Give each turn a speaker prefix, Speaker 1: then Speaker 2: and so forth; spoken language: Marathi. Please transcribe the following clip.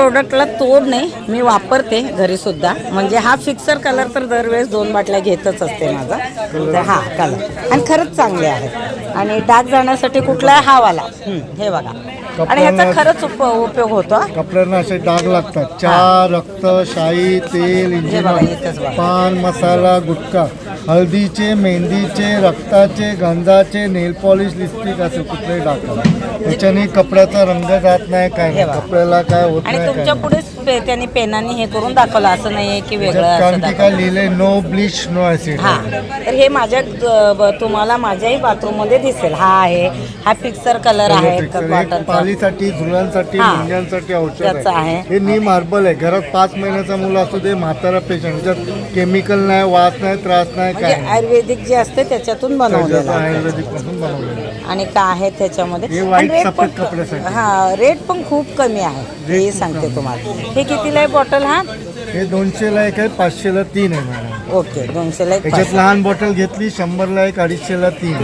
Speaker 1: प्रोडक्टला तोड नाही, मी वापरते घरी सुद्धा. म्हणजे हा फिक्सर कलर तर दरवेळेस 2 बाटल्या घेतच असते माझा. तर हा कलर आणि खरंच चांगले आहेत. आणि डाग जाण्यासाठी कुठला आहे हा वाला. हे बघा. आणि ह्याचा खरंच उपयोग होतो.
Speaker 2: कपड्यांना असे डाग लागतात. चहा, रक्त, शाई, तेल, इंजिन ऑइल, पान मसाला, गुटखा, हळदीचे, मेहंदीचे, रक्ताचे, गंधाचे, नेल पॉलिश, लिपस्टिक असे कुठलेही डाग करा. त्याच्याने कपड्याचा रंग जात नाही, काय नाही, कपड्याला काय होत
Speaker 1: आणि
Speaker 2: नाही.
Speaker 1: तुमच्या पुढे त्यांनी पेनाने हे करून दाखवलं, असं नाहीये की वेगळं
Speaker 2: कारण की काय लिहिले नो ब्लीच नो ऍसिड.
Speaker 1: हा, तर हे माझ्या तुम्हाला माझ्याही बाथरूम मध्ये दिसेल. हा आहे, हा फिक्सर कलर आहे कॉटनचा.
Speaker 2: पालीसाठी, झुलांसाठी, मुंग्यांसाठी औषध
Speaker 1: आहे.
Speaker 2: हे नीम हर्बल आहे. घरात 5 महिन्याचा मुलं असू दे, म्हातारा पेशंट, ज्यात केमिकल नाही, वास नाही, त्रास नाही, काय नाही.
Speaker 1: आयुर्वेदिक जे असते त्याच्यातून बनवलेलं आहे.
Speaker 2: आयुर्वेदिक पासून बनवलेलं.
Speaker 1: आणि काय आहे त्याच्यामध्ये.
Speaker 2: हे वाईट
Speaker 1: रेट
Speaker 2: सफेद कपड्यासाठी.
Speaker 1: हा, रेट पण खूप कमी आहे. हे सांगते तुम्हाला. हे कितीला आहे बॉटल हा?
Speaker 2: हे 200ला एक आहे, 500ला 3 आहे मॅडम.
Speaker 1: ओके, 200ला एक.
Speaker 2: याच्यात लहान बॉटल घेतली 100ला एक, 250ला 3.